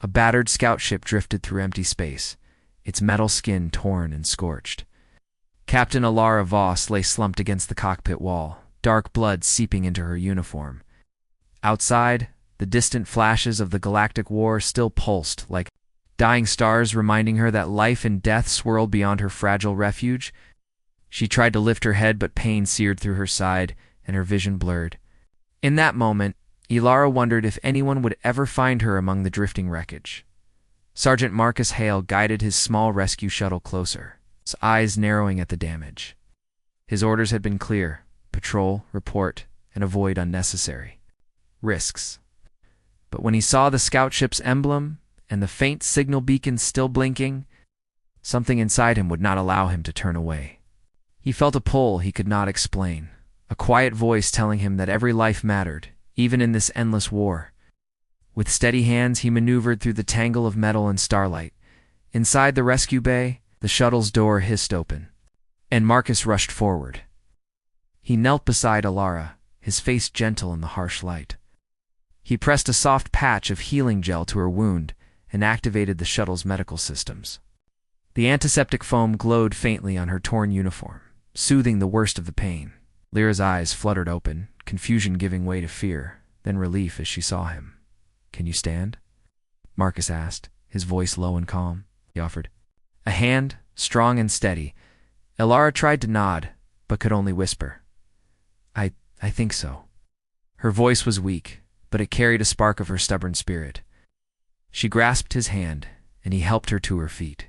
A battered scout ship drifted through empty space, its metal skin torn and scorched. Captain Alara Voss lay slumped against the cockpit wall, dark blood seeping into her uniform. Outside, the distant flashes of the Galactic War still pulsed like dying stars, reminding her that life and death swirled beyond her fragile refuge. She tried to lift her head, but pain seared through her side, and her vision blurred. In that moment, Ilara wondered if anyone would ever find her among the drifting wreckage. Sergeant Marcus Hale guided his small rescue shuttle closer, his eyes narrowing at the damage. His orders had been clear: patrol, report, and avoid unnecessary risks. But when he saw the scout ship's emblem and the faint signal beacon still blinking, something inside him would not allow him to turn away. He felt a pull he could not explain, a quiet voice telling him that every life mattered, even in this endless war. With steady hands, he maneuvered through the tangle of metal and starlight. Inside the rescue bay, the shuttle's door hissed open, and Marcus rushed forward. He knelt beside Alara, his face gentle in the harsh light. He pressed a soft patch of healing gel to her wound and activated the shuttle's medical systems. The antiseptic foam glowed faintly on her torn uniform, soothing the worst of the pain. Lyra's eyes fluttered open, confusion giving way to fear, then relief as she saw him. "Can you stand?" Marcus asked, his voice low and calm. He offered a hand, strong and steady. Alara tried to nod, but could only whisper, I think so." Her voice was weak, but it carried a spark of her stubborn spirit. She grasped his hand, and he helped her to her feet.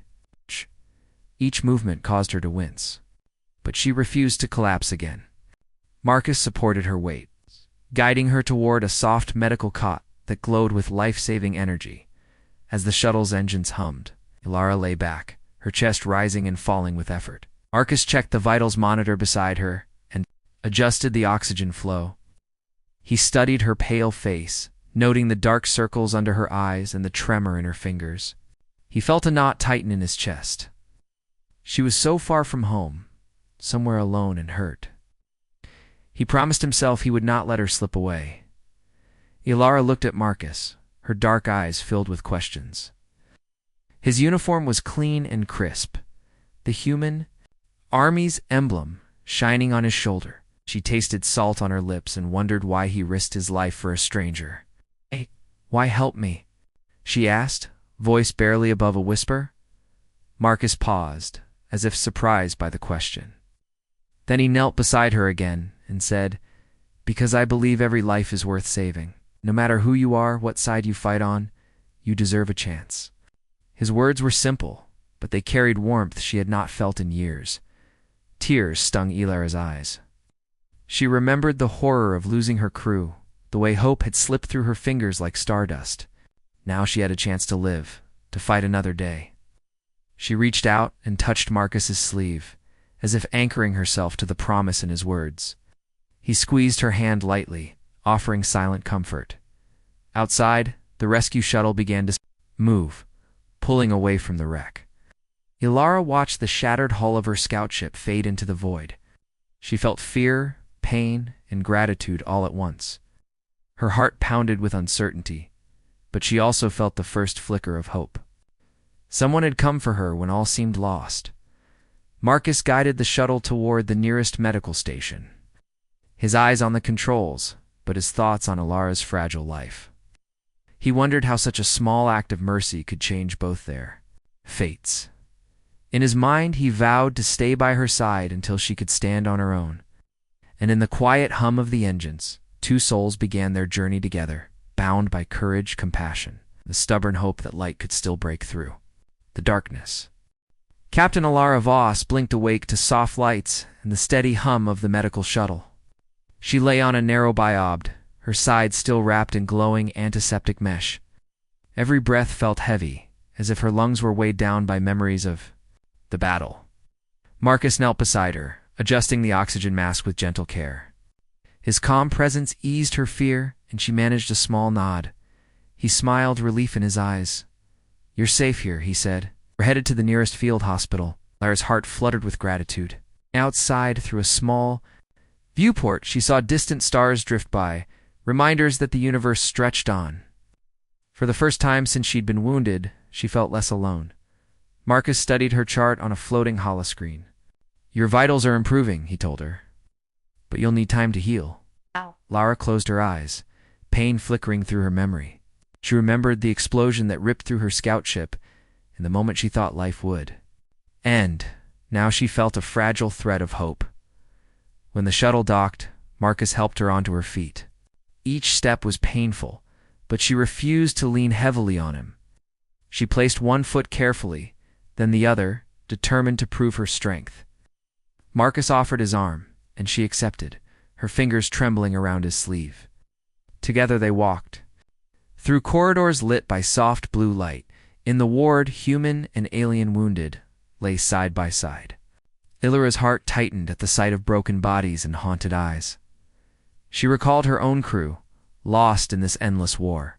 Each movement caused her to wince, but she refused to collapse again. Marcus supported her weight, guiding her toward a soft medical cot that glowed with life-saving energy. As the shuttle's engines hummed, Ilara lay back, her chest rising and falling with effort. Marcus checked the vitals monitor beside her and adjusted the oxygen flow. He studied her pale face, noting the dark circles under her eyes and the tremor in her fingers. He felt a knot tighten in his chest. She was so far from home, somewhere alone and hurt. He promised himself he would not let her slip away. Ilara looked at Marcus, her dark eyes filled with questions. His uniform was clean and crisp, the human Army's emblem shining on his shoulder. She tasted salt on her lips and wondered why he risked his life for a stranger. "Hey, why help me?" she asked, voice barely above a whisper. Marcus paused, as if surprised by the question. Then he knelt beside her again and said, "Because I believe every life is worth saving. No matter who you are, what side you fight on, you deserve a chance." His words were simple, but they carried warmth she had not felt in years. Tears stung Ilara's eyes. She remembered the horror of losing her crew, the way hope had slipped through her fingers like stardust. Now she had a chance to live, to fight another day. She reached out and touched Marcus's sleeve, as if anchoring herself to the promise in his words. He squeezed her hand lightly, offering silent comfort. Outside, the rescue shuttle began to move, pulling away from the wreck. Ilara watched the shattered hull of her scout ship fade into the void. She felt fear, pain, and gratitude all at once. Her heart pounded with uncertainty, but she also felt the first flicker of hope. Someone had come for her when all seemed lost. Marcus guided the shuttle toward the nearest medical station, his eyes on the controls, but his thoughts on Ilara's fragile life. He wondered how such a small act of mercy could change both their fates. In his mind, he vowed to stay by her side until she could stand on her own. And in the quiet hum of the engines, two souls began their journey together, bound by courage, compassion, the stubborn hope that light could still break through the darkness. Captain Alara Voss blinked awake to soft lights and the steady hum of the medical shuttle. She lay on a narrow biobd, her sides still wrapped in glowing antiseptic mesh. Every breath felt heavy, as if her lungs were weighed down by memories of the battle. Marcus knelt beside her, adjusting the oxygen mask with gentle care. His calm presence eased her fear, and she managed a small nod. He smiled, relief in his eyes. "You're safe here," he said. "We're headed to the nearest field hospital." Lyra's heart fluttered with gratitude. Outside, through a small viewport, she saw distant stars drift by, reminders that the universe stretched on. For the first time since she'd been wounded, she felt less alone. Marcus studied her chart on a floating holoscreen. "Your vitals are improving," he told her. "But you'll need time to heal." Ow. Lara closed her eyes, pain flickering through her memory. She remembered the explosion that ripped through her scout ship in the moment she thought life would end. Now she felt a fragile thread of hope. When the shuttle docked, Marcus helped her onto her feet. Each step was painful, but she refused to lean heavily on him. She placed one foot carefully, then the other, determined to prove her strength. Marcus offered his arm, and she accepted, her fingers trembling around his sleeve. Together they walked. Through corridors lit by soft blue light, in the ward, human and alien wounded lay side by side. Illyra's heart tightened at the sight of broken bodies and haunted eyes. She recalled her own crew, lost in this endless war.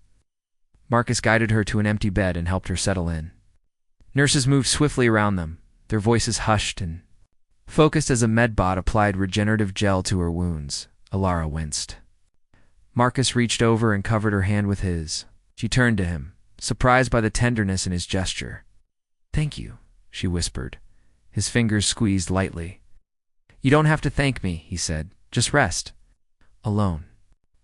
Marcus guided her to an empty bed and helped her settle in. Nurses moved swiftly around them, their voices hushed and focused as a medbot applied regenerative gel to her wounds. Illyra winced. Marcus reached over and covered her hand with his. She turned to him, surprised by the tenderness in his gesture. "Thank you," she whispered. His fingers squeezed lightly. "You don't have to thank me," he said. "Just rest." Alone.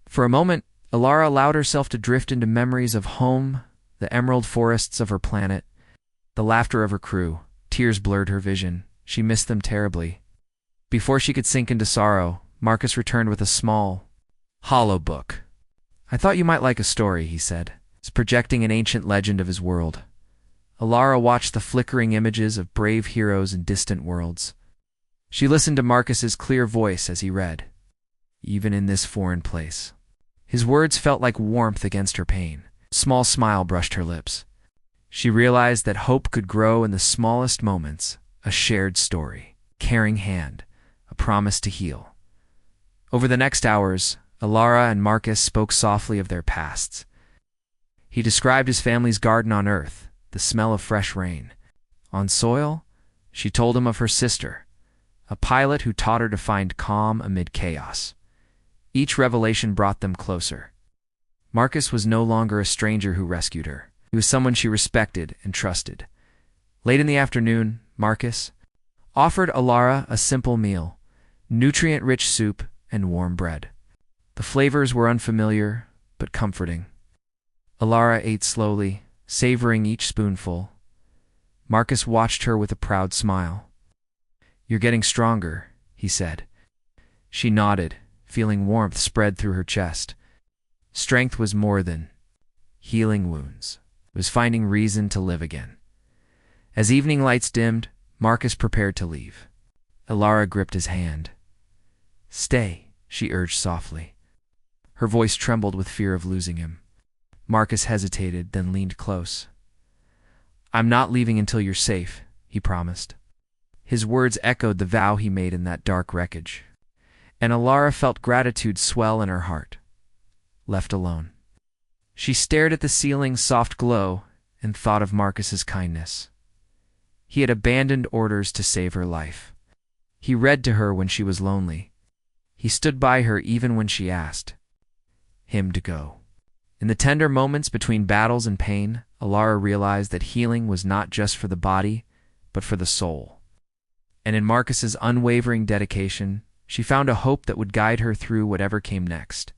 For a moment, Illyra allowed herself to drift into memories of home, the emerald forests of her planet, the laughter of her crew. Tears blurred her vision. She missed them terribly. Before she could sink into sorrow, Marcus returned with a small, hollow book. "I thought you might like a story," he said, projecting an ancient legend of his world. Illyra watched the flickering images of brave heroes in distant worlds. She listened to Marcus's clear voice as he read. "Even in this foreign place." His words felt like warmth against her pain. A small smile brushed her lips. She realized that hope could grow in the smallest moments, a shared story, caring hand, a promise to heal. Over the next hours, Illyra and Marcus spoke softly of their pasts. He described his family's garden on Earth, the smell of fresh rain. On soil, she told him of her sister, a pilot who taught her to find calm amid chaos. Each revelation brought them closer. Marcus was no longer a stranger who rescued her. He was someone she respected and trusted. Late in the afternoon, Marcus offered Illyra a simple meal, nutrient-rich soup and warm bread. The flavors were unfamiliar, but comforting. Illyra ate slowly, savoring each spoonful. Marcus watched her with a proud smile. "You're getting stronger," he said. She nodded, feeling warmth spread through her chest. Strength was more than healing wounds. It was finding reason to live again. As evening lights dimmed, Marcus prepared to leave. Illyra gripped his hand. "Stay," she urged softly. Her voice trembled with fear of losing him. Marcus hesitated, then leaned close. "I'm not leaving until you're safe," he promised. His words echoed the vow he made in that dark wreckage. And Illyra felt gratitude swell in her heart. Left alone, she stared at the ceiling's soft glow and thought of Marcus's kindness. He had abandoned orders to save her life. He read to her when she was lonely. He stood by her even when she asked him to go. In the tender moments between battles and pain, Illyra realized that healing was not just for the body, but for the soul. And in Marcus's unwavering dedication, she found a hope that would guide her through whatever came next.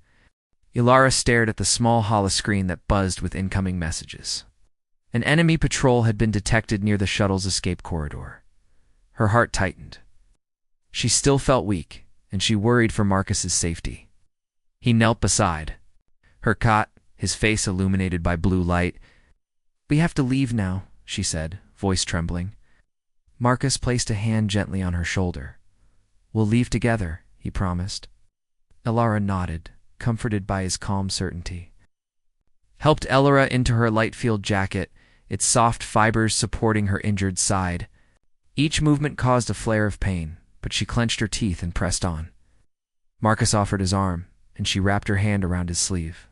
Illyra stared at the small holoscreen that buzzed with incoming messages. An enemy patrol had been detected near the shuttle's escape corridor. Her heart tightened. She still felt weak, and she worried for Marcus's safety. He knelt beside her cot, his face illuminated by blue light. "We have to leave now," she said, voice trembling. Marcus placed a hand gently on her shoulder. "We'll leave together," he promised. Illyra nodded, comforted by his calm certainty. Helped Illyra into her light field jacket, its soft fibers supporting her injured side. Each movement caused a flare of pain, but she clenched her teeth and pressed on. Marcus offered his arm, and she wrapped her hand around his sleeve.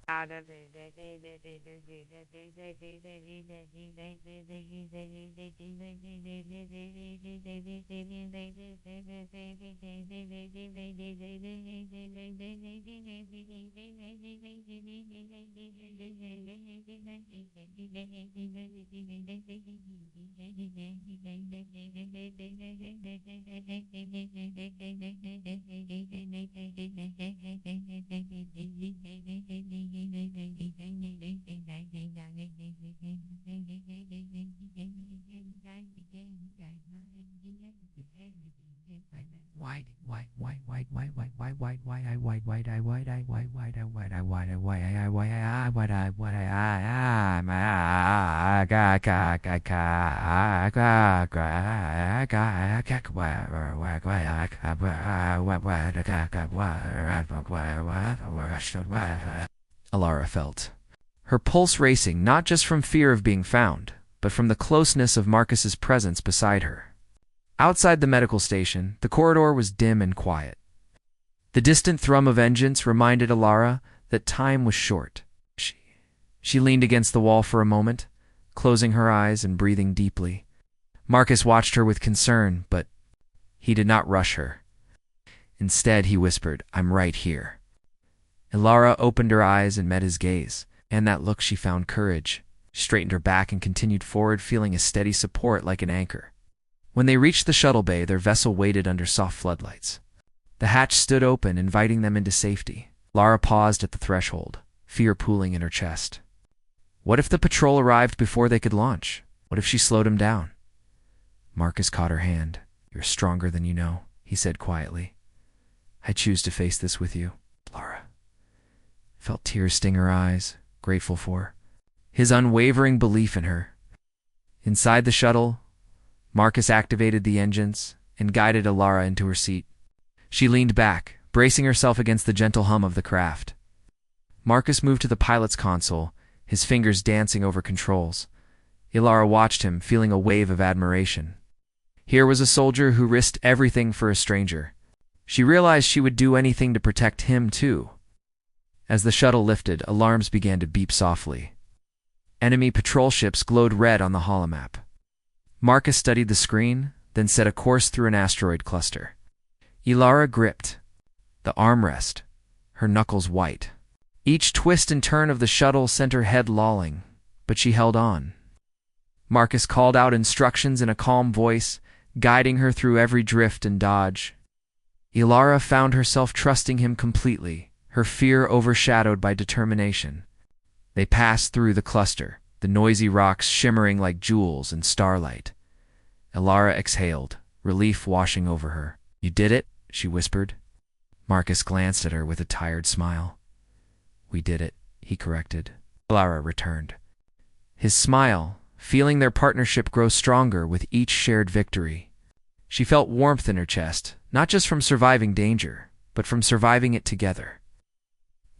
Alara felt, her pulse racing not just from fear of being found, but from the closeness of Marcus's presence beside her. Outside the medical station, the corridor was dim and quiet. The distant thrum of engines reminded Alara that time was short. She leaned against the wall for a moment, closing her eyes and breathing deeply. Marcus watched her with concern, but he did not rush her. Instead, he whispered, "I'm right here." Alara opened her eyes and met his gaze, and that look she found courage. She straightened her back and continued forward, feeling a steady support like an anchor. When they reached the shuttle bay, their vessel waited under soft floodlights. The hatch stood open, inviting them into safety. Lara paused at the threshold, fear pooling in her chest. What if the patrol arrived before they could launch? What if she slowed him down? Marcus caught her hand. "You're stronger than you know," he said quietly. "I choose to face this with you." Lara felt tears sting her eyes, grateful for his unwavering belief in her. Inside the shuttle, Marcus activated the engines and guided Alara into her seat. She leaned back, bracing herself against the gentle hum of the craft. Marcus moved to the pilot's console, his fingers dancing over controls. Alara watched him, feeling a wave of admiration. Here was a soldier who risked everything for a stranger. She realized she would do anything to protect him, too. As the shuttle lifted, alarms began to beep softly. Enemy patrol ships glowed red on the holomap. Marcus studied the screen, then set a course through an asteroid cluster. Alara gripped the armrest, her knuckles white. Each twist and turn of the shuttle sent her head lolling, but she held on. Marcus called out instructions in a calm voice, guiding her through every drift and dodge. Alara found herself trusting him completely, her fear overshadowed by determination. They passed through the cluster, the noisy rocks shimmering like jewels in starlight. Alara exhaled, relief washing over her. "You did it," she whispered. Marcus glanced at her with a tired smile. "We did it," he corrected. Alara returned. His smile, feeling their partnership grow stronger with each shared victory. She felt warmth in her chest, not just from surviving danger, but from surviving it together.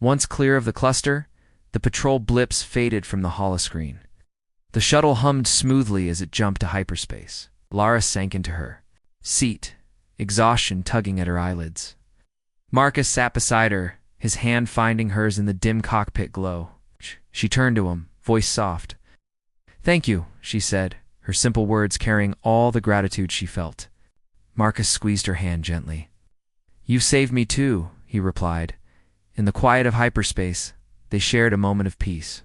Once clear of the cluster, the patrol blips faded from the holoscreen. The shuttle hummed smoothly as it jumped to hyperspace. Lara sank into her seat, exhaustion tugging at her eyelids. Marcus sat beside her, his hand finding hers in the dim cockpit glow. She turned to him, voice soft. "Thank you," she said, her simple words carrying all the gratitude she felt. Marcus squeezed her hand gently. "You saved me too," he replied. In the quiet of hyperspace, they shared a moment of peace.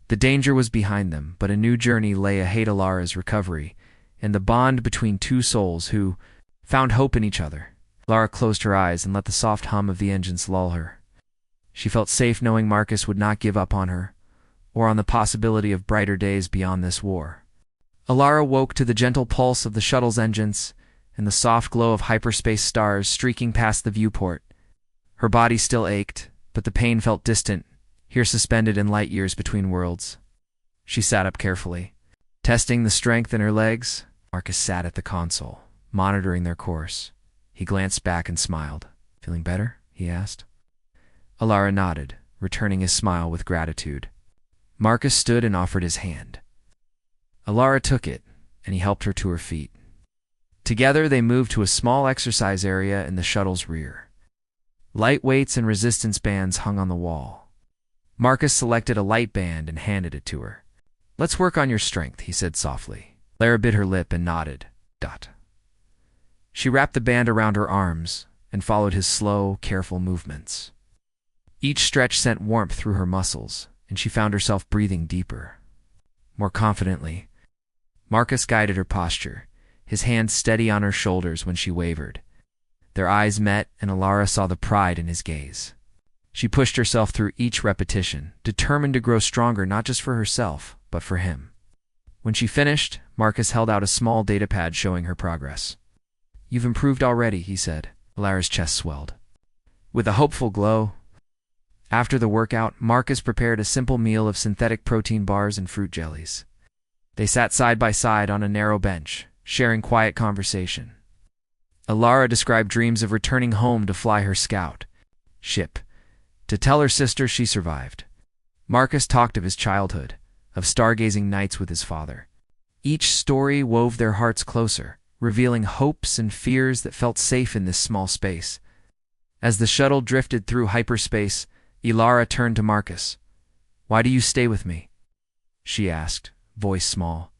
The danger was behind them, but a new journey lay ahead. Alara's recovery, and the bond between two souls who found hope in each other. Lara closed her eyes and let the soft hum of the engines lull her. She felt safe knowing Marcus would not give up on her, or on the possibility of brighter days beyond this war. Alara woke to the gentle pulse of the shuttle's engines and the soft glow of hyperspace stars streaking past the viewport. Her body still ached, but the pain felt distant, here suspended in light years between worlds. She sat up carefully. Testing the strength in her legs, Marcus sat at the console, monitoring their course. He glanced back and smiled. "Feeling better?" he asked. Alara nodded, returning his smile with gratitude. Marcus stood and offered his hand. Alara took it, and he helped her to her feet. Together they moved to a small exercise area in the shuttle's rear. Light weights and resistance bands hung on the wall. Marcus selected a light band and handed it to her. "Let's work on your strength," he said softly. Lara bit her lip and nodded. She wrapped the band around her arms and followed his slow, careful movements. Each stretch sent warmth through her muscles, and she found herself breathing deeper, more confidently. Marcus guided her posture, his hand steady on her shoulders when she wavered. Their eyes met, and Alara saw the pride in his gaze. She pushed herself through each repetition, determined to grow stronger not just for herself, but for him. When she finished, Marcus held out a small datapad showing her progress. "You've improved already," he said. Alara's chest swelled. With a hopeful glow, after the workout, Marcus prepared a simple meal of synthetic protein bars and fruit jellies. They sat side by side on a narrow bench, sharing quiet conversation. Alara described dreams of returning home to fly her scout ship, to tell her sister she survived. Marcus talked of his childhood, of stargazing nights with his father. Each story wove their hearts closer, revealing hopes and fears that felt safe in this small space. As the shuttle drifted through hyperspace, Alara turned to Marcus. "Why do you stay with me?" she asked, voice small.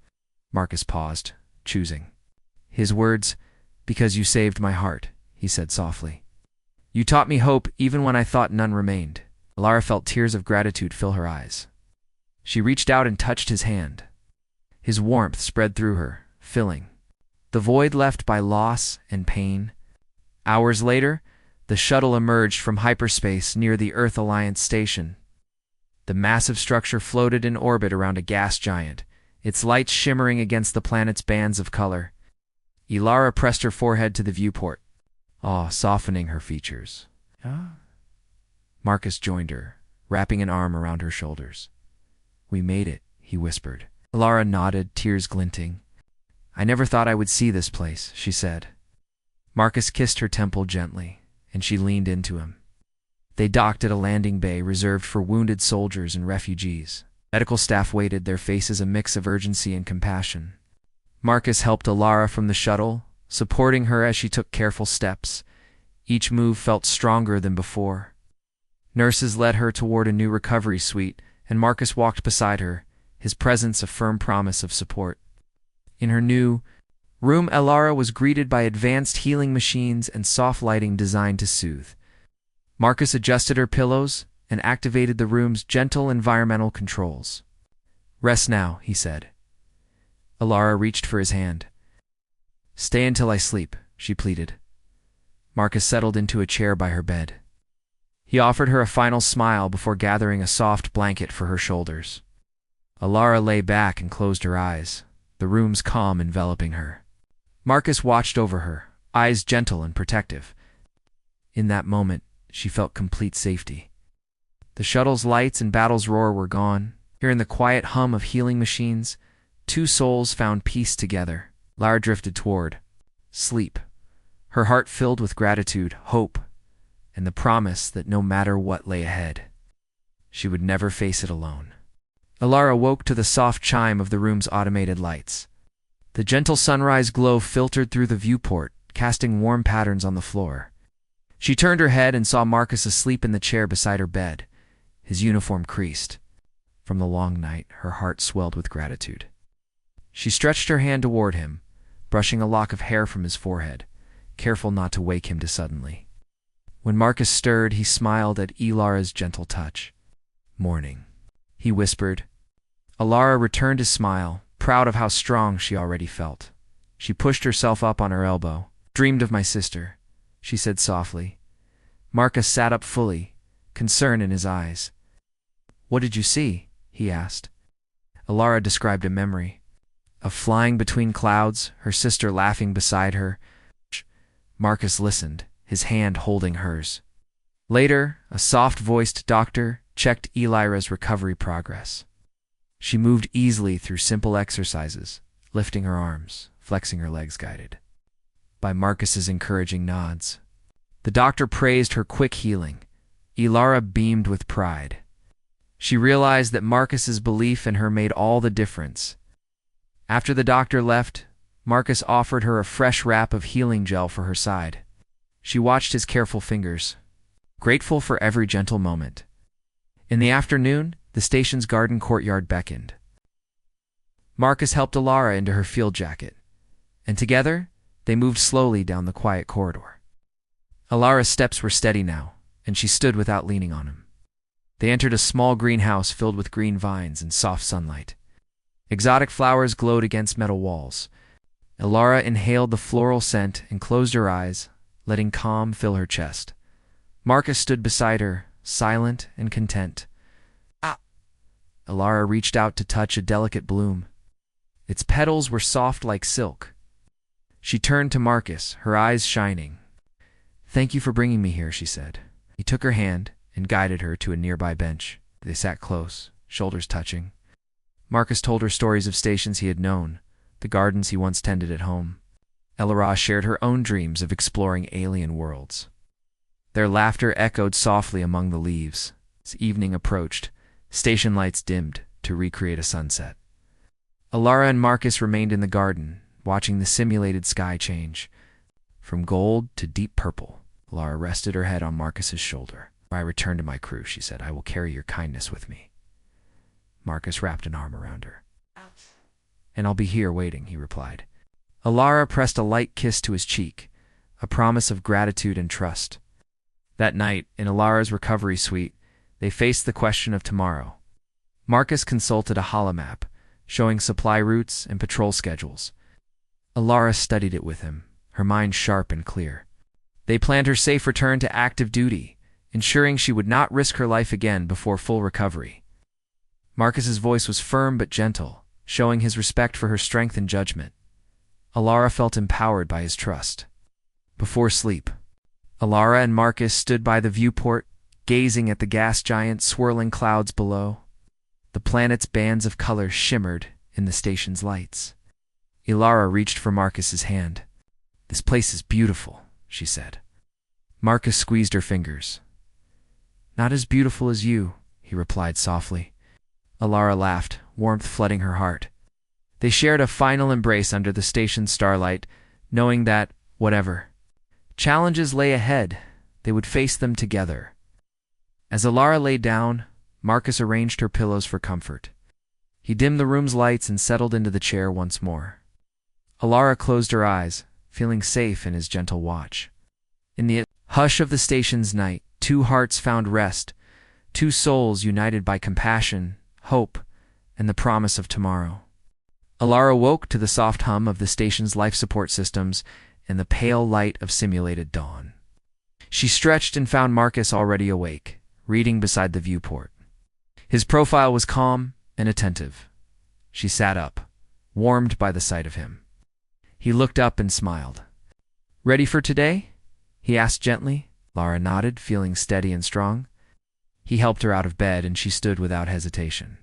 Marcus paused, choosing. His words, "Because you saved my heart," he said softly. "You taught me hope even when I thought none remained." Alara felt tears of gratitude fill her eyes. She reached out and touched his hand. His warmth spread through her, filling the void left by loss and pain. Hours later, the shuttle emerged from hyperspace near the Earth Alliance station. The massive structure floated in orbit around a gas giant, its lights shimmering against the planet's bands of color. Alara pressed her forehead to the viewport, awe softening her features. Marcus joined her, wrapping an arm around her shoulders. "We made it," he whispered. Alara nodded, tears glinting. "I never thought I would see this place," she said. Marcus kissed her temple gently, and she leaned into him. They docked at a landing bay reserved for wounded soldiers and refugees. Medical staff waited, their faces a mix of urgency and compassion. Marcus helped Alara from the shuttle, supporting her as she took careful steps. Each move felt stronger than before. Nurses led her toward a new recovery suite, and Marcus walked beside her, his presence a firm promise of support. In her new room, Alara was greeted by advanced healing machines and soft lighting designed to soothe. Marcus adjusted her pillows and activated the room's gentle environmental controls. "Rest now," he said. Alara reached for his hand. "Stay until I sleep," she pleaded. Marcus settled into a chair by her bed. He offered her a final smile before gathering a soft blanket for her shoulders. Alara lay back and closed her eyes, the room's calm enveloping her. Marcus watched over her, eyes gentle and protective. In that moment, she felt complete safety. The shuttle's lights and battle's roar were gone. Here in the quiet hum of healing machines, two souls found peace together. Lara drifted toward sleep, her heart filled with gratitude, hope, and the promise that no matter what lay ahead, she would never face it alone. Alara woke to the soft chime of the room's automated lights. The gentle sunrise glow filtered through the viewport, casting warm patterns on the floor. She turned her head and saw Marcus asleep in the chair beside her bed, his uniform creased. From the long night, her heart swelled with gratitude. She stretched her hand toward him, brushing a lock of hair from his forehead, careful not to wake him too suddenly. When Marcus stirred, he smiled at Alara's gentle touch. "Morning," he whispered. Alara returned his smile, proud of how strong she already felt. She pushed herself up on her elbow. "Dreamed of my sister," she said softly. Marcus sat up fully, concern in his eyes. "What did you see?" he asked. Alara described a memory of flying between clouds, her sister laughing beside her. Marcus listened, his hand holding hers. Later, a soft-voiced doctor checked Elira's recovery progress. She moved easily through simple exercises, lifting her arms, flexing her legs guided by Marcus's encouraging nods. The doctor praised her quick healing. Alara beamed with pride. She realized that Marcus's belief in her made all the difference. After the doctor left, Marcus offered her a fresh wrap of healing gel for her side. She watched his careful fingers, grateful for every gentle moment. In the afternoon, the station's garden courtyard beckoned. Marcus helped Alara into her field jacket, and together, they moved slowly down the quiet corridor. Alara's steps were steady now, and she stood without leaning on him. They entered a small greenhouse filled with green vines and soft sunlight. Exotic flowers glowed against metal walls. Alara inhaled the floral scent and closed her eyes, letting calm fill her chest. Marcus stood beside her, silent and content. Ah! Alara reached out to touch a delicate bloom. Its petals were soft like silk. She turned to Marcus, her eyes shining. "Thank you for bringing me here," she said. He took her hand and guided her to a nearby bench. They sat close, shoulders touching. Marcus told her stories of stations he had known, the gardens he once tended at home. Alara shared her own dreams of exploring alien worlds. Their laughter echoed softly among the leaves. As evening approached, station lights dimmed to recreate a sunset. Alara and Marcus remained in the garden, watching the simulated sky change. From gold to deep purple, Alara rested her head on Marcus's shoulder. "When I return to my crew," she said, "I will carry your kindness with me." Marcus wrapped an arm around her. "And I'll be here waiting," he replied. Alara pressed a light kiss to his cheek, a promise of gratitude and trust. That night, in Alara's recovery suite, they faced the question of tomorrow. Marcus consulted a holomap, showing supply routes and patrol schedules. Alara studied it with him, her mind sharp and clear. They planned her safe return to active duty, ensuring she would not risk her life again before full recovery. Marcus's voice was firm but gentle, showing his respect for her strength and judgment. Alara felt empowered by his trust. Before sleep, Alara and Marcus stood by the viewport, gazing at the gas giant swirling clouds below. The planet's bands of color shimmered in the station's lights. Alara reached for Marcus's hand. "This place is beautiful," she said. Marcus squeezed her fingers. "Not as beautiful as you," he replied softly. Alara laughed, warmth flooding her heart. They shared a final embrace under the station's starlight, knowing that, whatever challenges lay ahead, they would face them together. As Alara lay down, Marcus arranged her pillows for comfort. He dimmed the room's lights and settled into the chair once more. Alara closed her eyes, feeling safe in his gentle watch. In the hush of the station's night, two hearts found rest, two souls united by compassion, hope, and the promise of tomorrow. Alara woke to the soft hum of the station's life support systems and the pale light of simulated dawn. She stretched and found Marcus already awake, reading beside the viewport. His profile was calm and attentive. She sat up, warmed by the sight of him. He looked up and smiled. "Ready for today?" he asked gently. Alara nodded, feeling steady and strong. He helped her out of bed, and she stood without hesitation.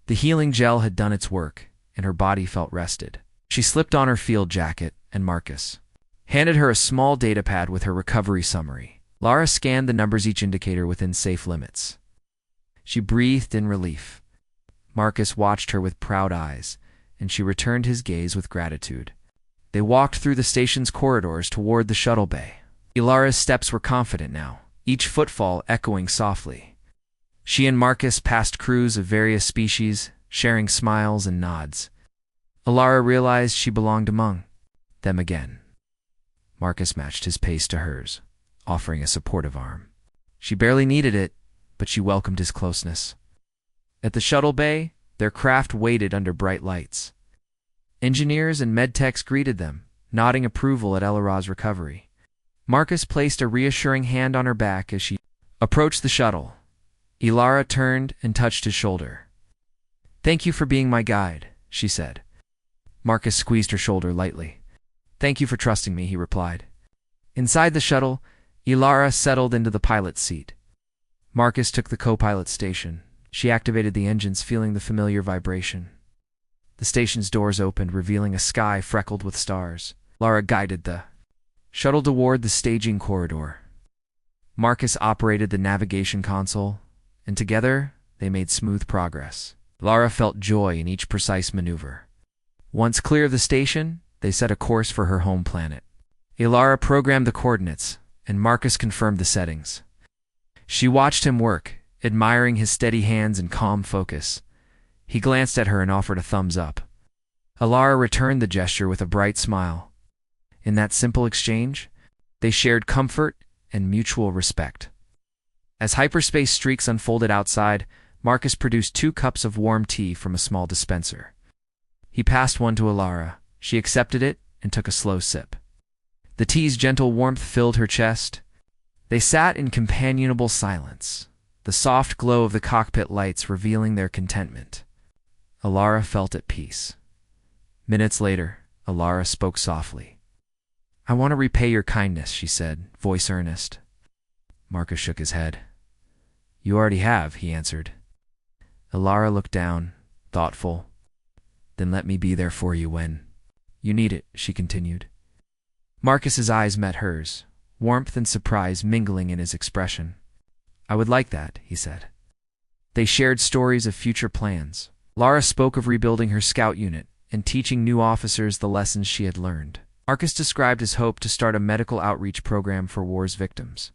The healing gel had done its work, and her body felt rested. She slipped on her field jacket, and Marcus handed her a small data pad with her recovery summary. Alara scanned the numbers, each indicator within safe limits. She breathed in relief. Marcus watched her with proud eyes, and she returned his gaze with gratitude. They walked through the station's corridors toward the shuttle bay. Alara's steps were confident now, each footfall echoing softly. She and Marcus passed crews of various species, sharing smiles and nods. Alara realized she belonged among them again. Marcus matched his pace to hers, offering a supportive arm. She barely needed it, but she welcomed his closeness. At the shuttle bay, their craft waited under bright lights. Engineers and medtechs greeted them, nodding approval at Alara's recovery. Marcus placed a reassuring hand on her back as she approached the shuttle. Alara turned and touched his shoulder. "Thank you for being my guide," she said. Marcus squeezed her shoulder lightly. "Thank you for trusting me," he replied. Inside the shuttle, Alara settled into the pilot's seat. Marcus took the co-pilot's station. She activated the engines, feeling the familiar vibration. The station's doors opened, revealing a sky freckled with stars. Alara guided the shuttle toward the staging corridor. Marcus operated the navigation console, and together they made smooth progress. Alara felt joy in each precise maneuver. Once clear of the station, they set a course for her home planet. Alara programmed the coordinates, and Marcus confirmed the settings. She watched him work, admiring his steady hands and calm focus. He glanced at her and offered a thumbs up. Alara returned the gesture with a bright smile. In that simple exchange, they shared comfort and mutual respect. As hyperspace streaks unfolded outside, Marcus produced 2 cups of warm tea from a small dispenser. He passed one to Alara. She accepted it and took a slow sip. The tea's gentle warmth filled her chest. They sat in companionable silence, the soft glow of the cockpit lights revealing their contentment. Alara felt at peace. Minutes later, Alara spoke softly. "I want to repay your kindness," she said, voice earnest. Marcus shook his head. "You already have," he answered. Alara looked down, thoughtful. "Then let me be there for you when you need it," she continued. Marcus's eyes met hers, warmth and surprise mingling in his expression. "I would like that," he said. They shared stories of future plans. Lara spoke of rebuilding her scout unit and teaching new officers the lessons she had learned. Marcus described his hope to start a medical outreach program for war's victims.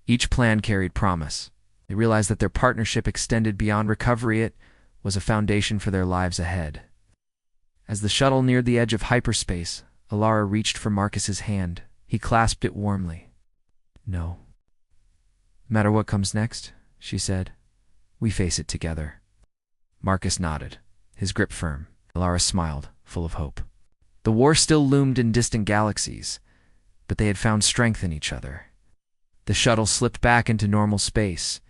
Each plan carried promise. They realized that their partnership extended beyond recovery. It was a foundation for their lives ahead. As the shuttle neared the edge of hyperspace, Alara reached for Marcus's hand. He clasped it warmly. "No. No matter what comes next," she said, "we face it together." Marcus nodded, his grip firm. Alara smiled, full of hope. The war still loomed in distant galaxies, but they had found strength in each other. The shuttle slipped back into normal space,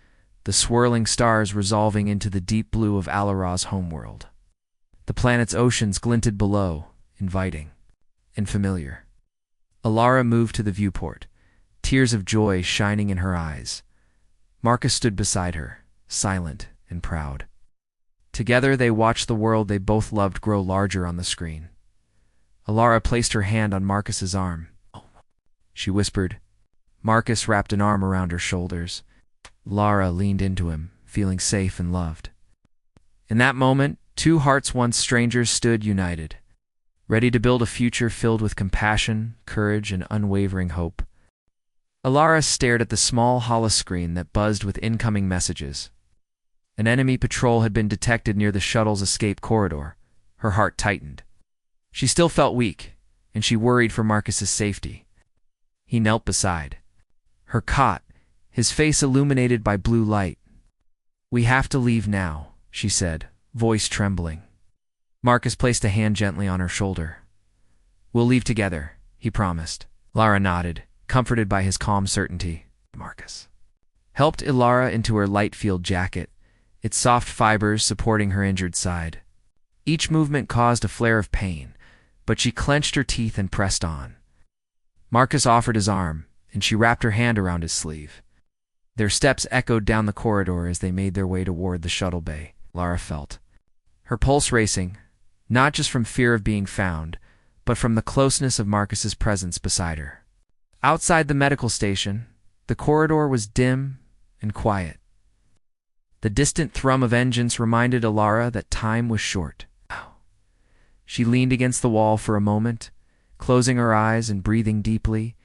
the swirling stars resolving into the deep blue of Alara's homeworld. The planet's oceans glinted below, inviting and familiar. Alara moved to the viewport, tears of joy shining in her eyes. Marcus stood beside her, silent and proud. Together they watched the world they both loved grow larger on the screen. Alara placed her hand on Marcus's arm. She whispered. Marcus wrapped an arm around her shoulders. Lara leaned into him, feeling safe and loved. In that moment, 2 hearts once strangers stood united, ready to build a future filled with compassion, courage, and unwavering hope. Alara stared at the small holoscreen that buzzed with incoming messages. An enemy patrol had been detected near the shuttle's escape corridor. Her heart tightened. She still felt weak, and she worried for Marcus's safety. He knelt beside her cot, his face illuminated by blue light. "We have to leave now," she said, voice trembling. Marcus placed a hand gently on her shoulder. "We'll leave together," he promised. Lara nodded, comforted by his calm certainty. Marcus helped Ilara into her light field jacket, its soft fibers supporting her injured side. Each movement caused a flare of pain, but she clenched her teeth and pressed on. Marcus offered his arm, and she wrapped her hand around his sleeve. Their steps echoed down the corridor as they made their way toward the shuttle bay. Lara felt her pulse racing, not just from fear of being found, but from the closeness of Marcus's presence beside her. Outside the medical station, the corridor was dim and quiet. The distant thrum of engines reminded Alara that time was short. She leaned against the wall for a moment, closing her eyes and breathing deeply.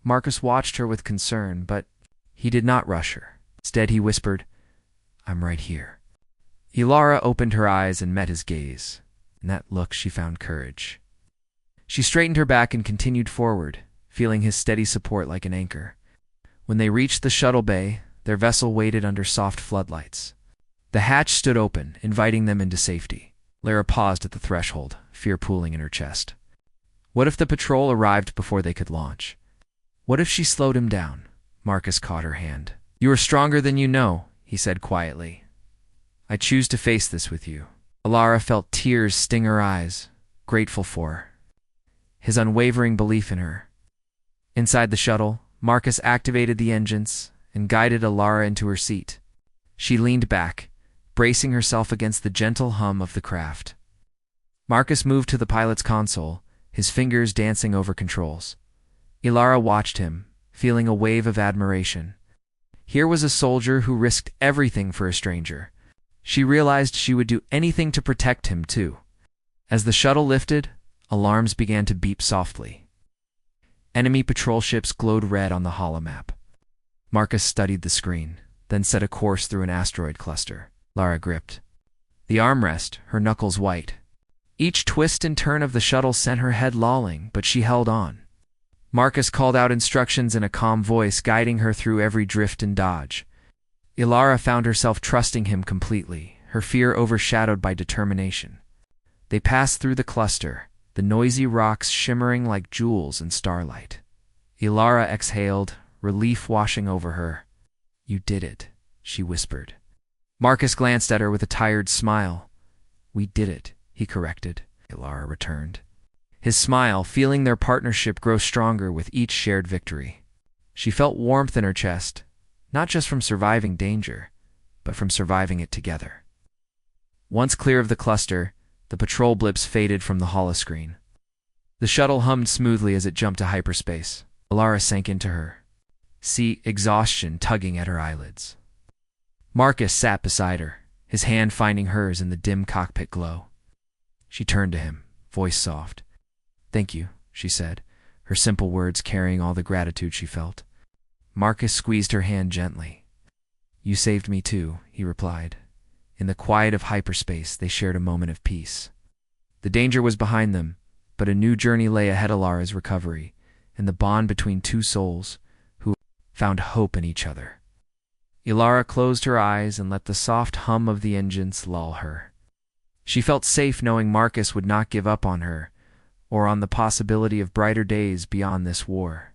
Marcus watched her with concern, but he did not rush her. Instead, he whispered, "I'm right here." Ilara opened her eyes and met his gaze. In that look, she found courage. She straightened her back and continued forward, feeling his steady support like an anchor. When they reached the shuttle bay, their vessel waited under soft floodlights. The hatch stood open, inviting them into safety. Lara paused at the threshold, fear pooling in her chest. What if the patrol arrived before they could launch? What if she slowed him down? Marcus caught her hand. "You are stronger than you know," he said quietly. "I choose to face this with you." Alara felt tears sting her eyes, grateful for his unwavering belief in her. Inside the shuttle, Marcus activated the engines and guided Alara into her seat. She leaned back, bracing herself against the gentle hum of the craft. Marcus moved to the pilot's console, his fingers dancing over controls. Ilara watched him, feeling a wave of admiration. Here was a soldier who risked everything for a stranger. She realized she would do anything to protect him, too. As the shuttle lifted, alarms began to beep softly. Enemy patrol ships glowed red on the holomap. Marcus studied the screen. then set a course through an asteroid cluster. Lara gripped the armrest, her knuckles white. Each twist and turn of the shuttle sent her head lolling, but she held on. Marcus called out instructions in a calm voice, guiding her through every drift and dodge. Ilara found herself trusting him completely, her fear overshadowed by determination. They passed through the cluster, the noisy rocks shimmering like jewels in starlight. Ilara exhaled, relief washing over her. "You did it," she whispered. Marcus glanced at her with a tired smile. "We did it," he corrected. Ilara returned, his smile feeling their partnership grow stronger with each shared victory. She felt warmth in her chest, not just from surviving danger, but from surviving it together. Once clear of the cluster, the patrol blips faded from the holoscreen. The shuttle hummed smoothly as it jumped to hyperspace. Ilara sank into her, exhaustion tugging at her eyelids. Marcus sat beside her, his hand finding hers in the dim cockpit glow. She turned to him, voice soft. "Thank you," she said, her simple words carrying all the gratitude she felt. Marcus squeezed her hand gently. "You saved me too," he replied. In the quiet of hyperspace, they shared a moment of peace. The danger was behind them, but a new journey lay ahead of Lara's recovery, and the bond between two souls who found hope in each other. Ilara closed her eyes and let the soft hum of the engines lull her. She felt safe knowing Marcus would not give up on her, or on the possibility of brighter days beyond this war.